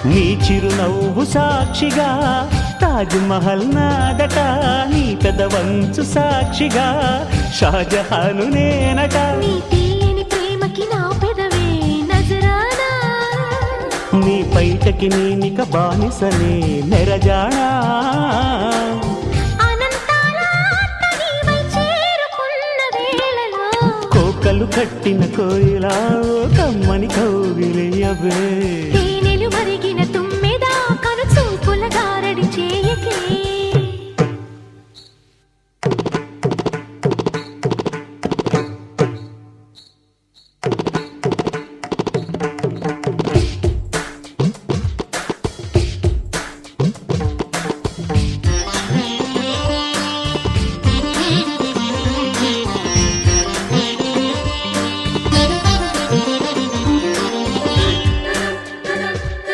నీ చిరునవ్వు సాక్షిగా తాజ్ మహల్ నాదట, నీ పెదవంచు సాక్షిగా షాజహాను నేనట. నీ తీయని ప్రేమకి నా పెదవే నజరానా, నీ పైటకి నేనిక బానిసనే నెరజానా. కోకలు కట్టిన కోయిలా కమ్మని కౌగిలియవే.